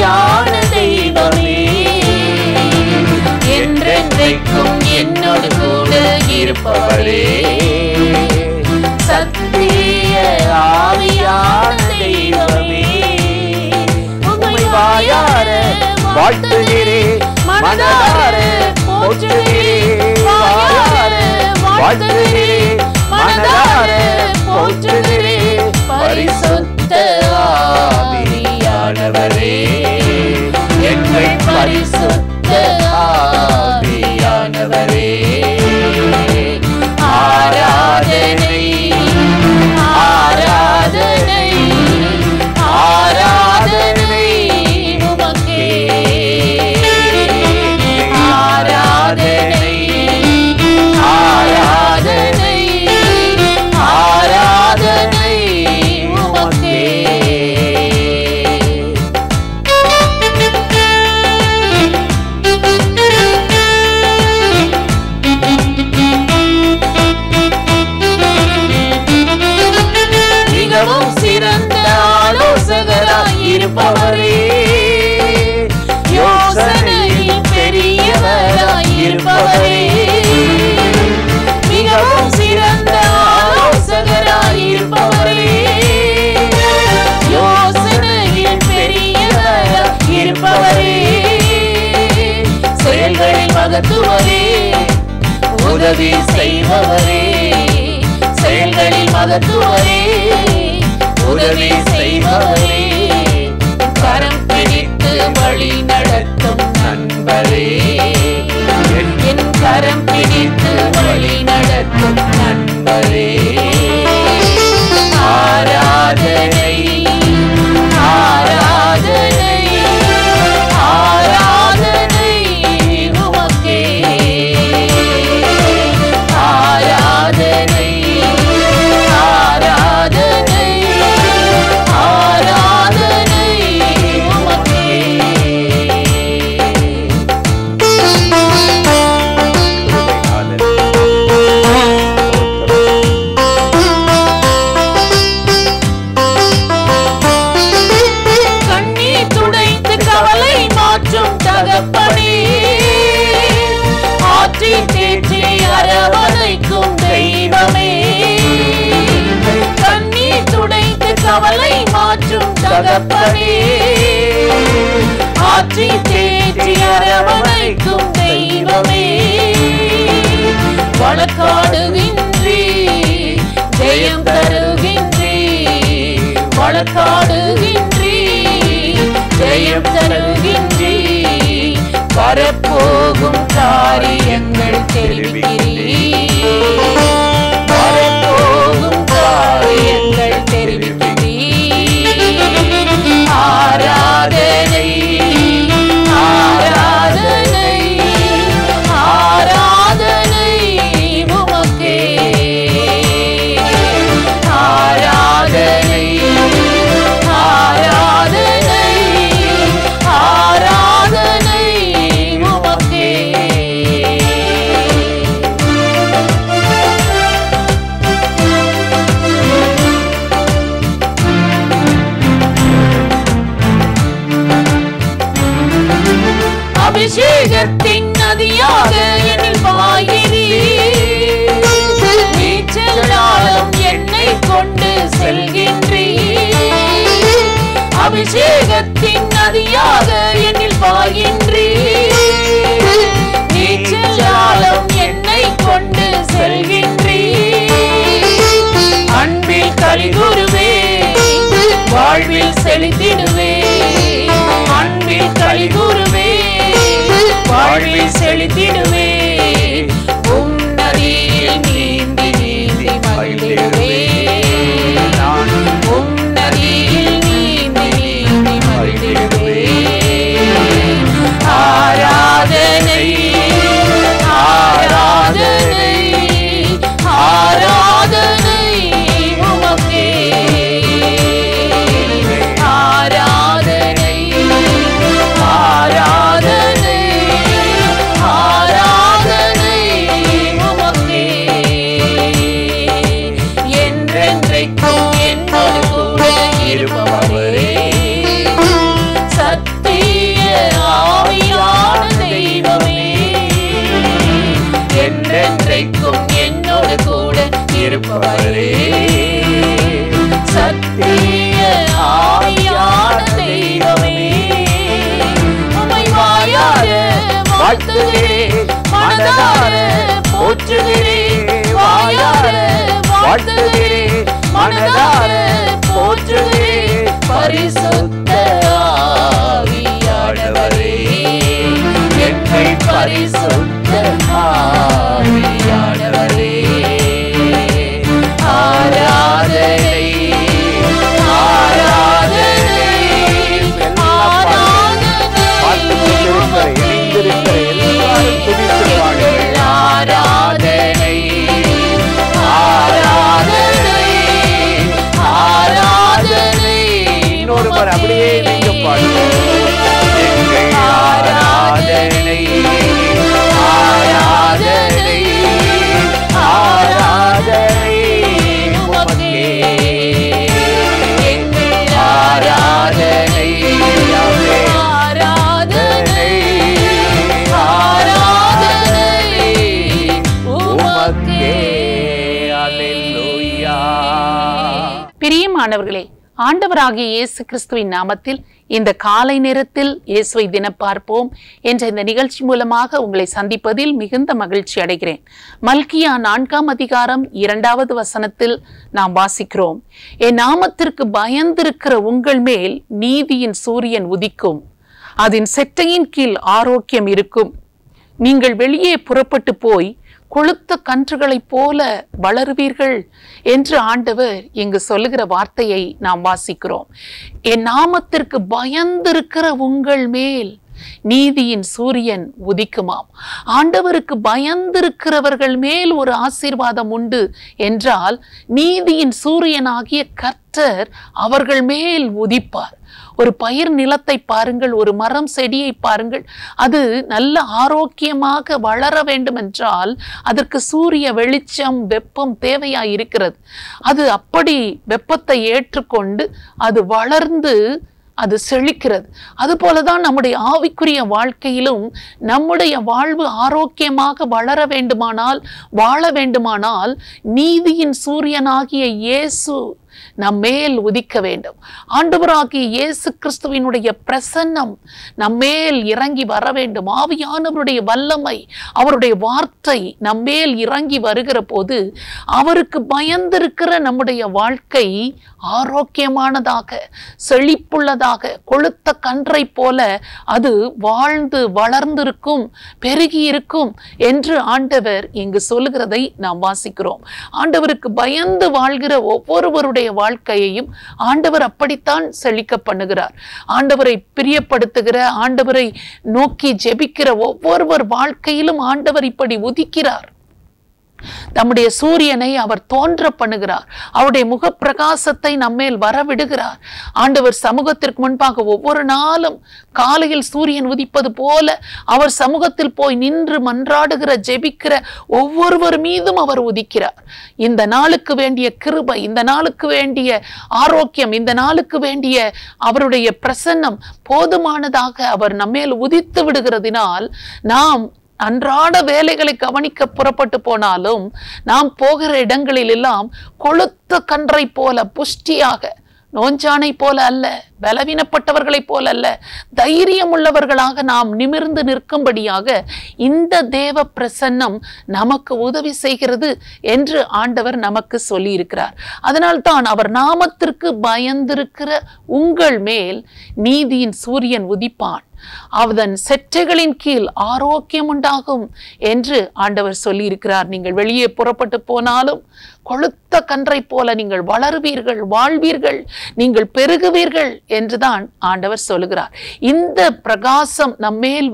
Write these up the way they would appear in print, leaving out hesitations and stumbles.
ஆவியான தெய்வமே என்றென்றைக்கும் என்னோடு கூட இருப்பவரே சத்திய ஆவியான தெய்வமே உம்மை வாயார வாழ்த்துகிறேன் மனதார போற்றுகிறேன் வாயார வாழ்த்துகிறேன் மனதார போற்றுகிறேன் பரிசுத்த ஆவியானவரே எங்கள் பரிசுத்த ஆவியானவரே ஆராதனை ஆராதனை ஆராதனை உமக்கே ஆராதனை ஆராதனை ஆராதனை உமக்கே மிகவும் சிறந்த ஆலோசகராய் இருப்பவரே யோசனையில் பெரியவராய் இருப்பவரே மிகவும் சிறந்த ஆலோசகராய் இருப்பவரே யோசனையில் பெரியவராய் இருப்பவரே செயல்களில் மகத்துவரே உதவி செய்பவரே செயல்களில் மகத்துவரே உதவி செய்பவரே கரம் பிடித்து வழி நடத்தும் நண்பரே என் கரம் பிடித்து வழி நடத்தும் நண்பரே ஆராதனை ஆராதனை ஆராதனை உமக்கே ஆராதனை ஆராதனை ஆராதனை உமக்கே கண்ணீர் துடைத்து கவலை மாற்றும் தகப்பனே ஆற்றி தேற்றி அரவணைக்கும் தெய்வமே கண்ணீர் துடைத்து கவலை மாற்றும் தகப்பனே ஆற்றி தேற்றி அரவணைக்கும் தெய்வமே வழக்காடுகின்றீ ஜெயம் தருகின்றீ வழக்காடுகின்றீ ஜெயம் தருகின்றீ வரப்போகும் காரியங்கள் தெரிவிக்கிறீர் வரப்போகும் காரியங்கள் தெரிவிக்கிறீர் ஆராதனை ஆராதனை ஆராதனை உமக்கே ஆராதனை ஆராதனை ஆராதனை உமக்கே அபிஷேகத்தின் நதியாக என்னில் பாய்கிறீர் நீச்சலாலும் என்னை கொண்டு செல்கின்றீர் அபிஷேகத்தின் நதியாக என்னில் பாய்கின்றீர் நீச்சலாலும் என்னை கொண்டு செல்கின்றீர் அன்பில் கலிகூறுவே வாழ்வில் செழித்திடுவே அன்பில் கலிகூறுவே வாழ்வில் செழித்திடுவே உன்னதியில் நீந்தி நீந்தி மகிழ்ந்திடுவே உன்னதியில் நீந்தி நீந்தி மகிழ்ந்திடுவே ஆராதனை ஆராதனை ஆராதனை உமக்கே ஆராதனை ஆராதனை ஆராதனை வாழ்த்துகிறேன், மனதார போற்றுகிறேன், வாயார வாழ்த்துகிறேன், மனதார போற்றுகிறேன், பரிசுத்த ஆவியானவரே, எங்கள் பரிசுத்த ஆவியானவரே. ஆராதனை ஆராதனை ஆராதனை ஆராதனை ஆராதனை. இன்னொரு முறை அப்படியே நீங்க பாடுவோம். எங்கள் ஆராதனை ஆராதனை ஆராதனை உமக்கே. எங்கள் ஆராதனை ஆராதனை ஆராதனை உமக்கே. அல்லேலூயா. பிரியமானவர்களே, ஆண்டவராகிய இயேசு கிறிஸ்துவின் நாமத்தில் இந்த காலை நேரத்தில் இயேசுவை தினம் பார்ப்போம் என்ற இந்த நிகழ்ச்சி மூலமாக உங்களை சந்திப்பதில் மிகுந்த மகிழ்ச்சி அடைகிறேன். மல்கியா 4ஆம் அதிகாரம் 2வது வசனத்தில் நாம் வாசிக்கிறோம், என் நாமத்திற்கு பயந்திருக்கிற உங்கள் மேல் நீதியின் சூரியன் உதிக்கும், அதன் செட்டையின் கீழ் ஆரோக்கியம் இருக்கும், நீங்கள் வெளியே புறப்பட்டு போய் கொழுத்த கன்றுகளைப் போல வளருவீர்கள் என்று ஆண்டவர் இங்கு சொல்லுகிற வார்த்தையை நாம் வாசிக்கிறோம். என் நாமத்திற்கு பயந்திருக்கிற உங்கள் மேல் நீதியின் சூரியன் உதிக்குமாம். ஆண்டவருக்கு பயந்திருக்கிறவர்கள் மேல் ஒரு ஆசீர்வாதம் உண்டு என்றால் நீதியின் சூரியனாகிய கர்த்தர் அவர்கள் மேல் உதிப்பார். ஒரு பயிர் நிலத்தை பாருங்கள், ஒரு மரம் செடியை பாருங்கள், அது நல்ல ஆரோக்கியமாக வளர வேண்டும் என்றால் அதற்கு சூரிய வெளிச்சம் வெப்பம் தேவையாய் இருக்கிறது. அது அப்படி வெப்பத்தை ஏற்றுக்கொண்டு அது வளர்ந்து அது செழிக்கிறது. அதுபோலதான் நம்முடைய ஆவிக்குரிய வாழ்க்கையிலும் நம்முடைய வாழ்வு ஆரோக்கியமாக வளர வேண்டுமானால் வாழ வேண்டுமானால் நீதியின் சூரியனாகிய இயேசு நம்மேல் உதிக்க வேண்டும். ஆண்டவராகிய இயேசு கிறிஸ்துவினுடைய பிரசன்னம் நம்மேல் இறங்கி வர வேண்டும். ஆவியானவருடைய வல்லமை, அவருடைய வார்த்தை நம்மேல் இறங்கி வருகிற போது அவருக்கு பயந்திருக்கிற நம்முடைய வாழ்க்கை ஆரோக்கியமானதாக செழிப்புள்ளதாக கொழுத்த கன்றை போல அது வாழ்ந்து வளர்ந்திருக்கும், பெருகி இருக்கும் என்று ஆண்டவர் இங்கு சொல்லுகிறதை நாம் வாசிக்கிறோம். ஆண்டவருக்கு பயந்து வாழ்கிற ஒவ்வொருவருடைய வாழ்க்கையையும் ஆண்டவர் அப்படித்தான் செழிக்க பண்ணுகிறார். ஆண்டவரை பிரியப்படுத்துகிற, ஆண்டவரை நோக்கி ஜெபிக்கிற ஒவ்வொருவர் வாழ்க்கையிலும் ஆண்டவர் இப்படி உதிக்கிறார். நம்முடைய சூரியனை அவர் தோன்ற பண்ணுகிறார். அவருடைய முகப்பிரகாசத்தை நம்மேல் வரவிடுகிறார். ஆண்டவர் சமூகத்திற்கு முன்பாக ஒவ்வொரு நாளும் காலையில் சூரியன் உதிப்பது போல அவர் சமூகத்தில் போய் நின்று மன்றாடுகிற ஜெபிக்கிற ஒவ்வொருவர் மீதும் அவர் உதிக்கிறார். இந்த நாளுக்கு வேண்டிய கிருபை, இந்த நாளுக்கு வேண்டிய ஆரோக்கியம், இந்த நாளுக்கு வேண்டிய அவருடைய பிரசன்னம் போதுமானதாக அவர் நம்மேல் உதித்து விடுகிறதினால் நாம் அன்றாட வேலைகளை கவனிக்க புறப்பட்டு போனாலும் நாம் போகிற இடங்களில் எல்லாம் கொழுத்த கன்றை போல புஷ்டியாக, நோஞ்சானை போல அல்ல, பலவீனப்பட்டவர்களைப் போல அல்ல, தைரியம் உள்ளவர்களாக நாம் நிமிர்ந்து நிற்கும்படியாக இந்த தேவ பிரசன்னம் நமக்கு உதவி செய்கிறது என்று ஆண்டவர் நமக்கு சொல்லி இருக்கிறார். அதனால்தான் அவர் நாமத்திற்கு பயந்திருக்கிற உங்கள் மேல் நீதியின் சூரியன் உதிப்பான், அவன் செட்டைகளின் கீழ் ஆரோக்கியம் உண்டாகும் என்று ஆண்டவர் சொல்லி இருக்கிறார். நீங்கள் வெளியே புறப்பட்டு போனாலும் கொழுத்த கன்றை போல நீங்கள் வளருவீர்கள், வாழ்வீர்கள், நீங்கள் பெருகுவீர்கள் என்றுதான் ஆண்டவர் சொல்லுகிறார். இந்த பிரகாசம் நம்மேல்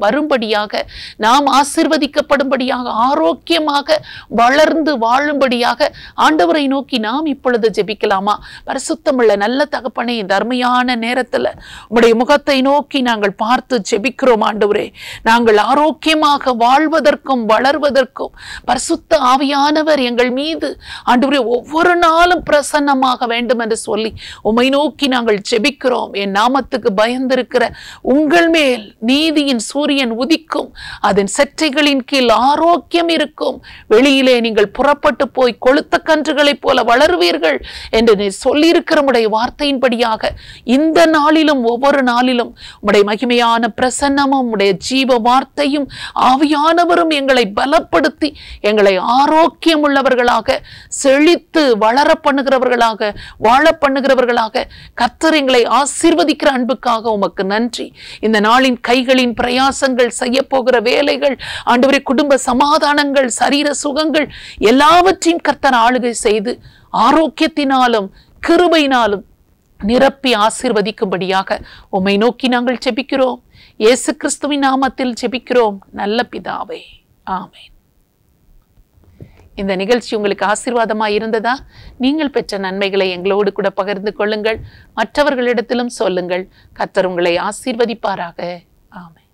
வரும்படியாக, நாம் ஆசீர்வதிக்கப்படும்படியாக, ஆரோக்கியமாக வளர்ந்து வாழும்படியாக ஆண்டவரை நோக்கி நாம் இப்பொழுது ஜெபிக்கலாமா? பரிசுத்தமுள்ள நல்ல தகப்பனே, இந்த அருமையான நேரத்துல உம்முடைய முகத்தை நோக்கி நாங்கள் பார்த்து ஜெபிக்கிறோம். ஆண்டவரே, நாங்கள் ஆரோக்கியமாக வாழ்வதற்கும் வளர்வதற்கும் பரிசுத்த ஆவியானவர் எங்கள் மீது ஆண்டவரே ஒவ்வொரு நாளும் பிரசன்னமாக வேண்டும் என்று சொல்லி உம்மை நோக்கி நாங்கள் ஜெபிக்கிறோம். என் நாமத்துக்கு பயந்திருக்கிற உங்கள் மேல் நீதியின் சூரியன் உதிக்கும், அதன் செட்டைகளின் கீழ் ஆரோக்கியம் இருக்கும், வெளியிலே நீங்கள் புறப்பட்டு போய் கொழுத்த கன்றுகளைப் போல வளருவீர்கள் என்று நீ சொல்லியிருக்கிற உடைய வார்த்தையின்படியாக இந்த நாளிலும் ஒவ்வொரு நாளிலும் உடைய மகிமையான பிரசன்னமும் உடைய ஜீவ வார்த்தையும் ஆவியானவரும் எங்களை பலப்படுத்தி எங்களை ஆரோக்கியம் உள்ளவர்களாக, செழித்து வளர பண்ணுகிறவர்களாக, வாழ பண்ணுகிறவர்களாக, கர்த்தர் எங்களை ஆசீர்வதிக்கிற அன்புக்காக உமக்கு நன்றி. இந்த நாளின் கைகளின் பிரயாசங்கள், செய்ய போகிற வேலைகள், ஆண்டவரே குடும்ப சமாதானங்கள், சரீர சுகங்கள் எல்லாவற்றையும் கர்த்தர் ஆளுகை செய்து ஆரோக்கியத்தினாலும் கிருபையினாலும் நிரப்பி ஆசீர்வதிக்கும்படியாக உம்மை நோக்கி நாங்கள் ஜெபிக்கிறோம். இயேசு கிறிஸ்துவின் நாமத்தில் ஜெபிக்கிறோம் நல்ல பிதாவே, ஆமென். இந்த நிகழ்ச்சி உங்களுக்கு ஆசீர்வாதமாக இருந்ததா? நீங்கள் பெற்ற நன்மைகளை எங்களோடு கூட பகிர்ந்து கொள்ளுங்கள், மற்றவர்களிடத்திலும் சொல்லுங்கள். கர்த்தர் உங்களை ஆசீர்வதிப்பாராக. ஆமென்.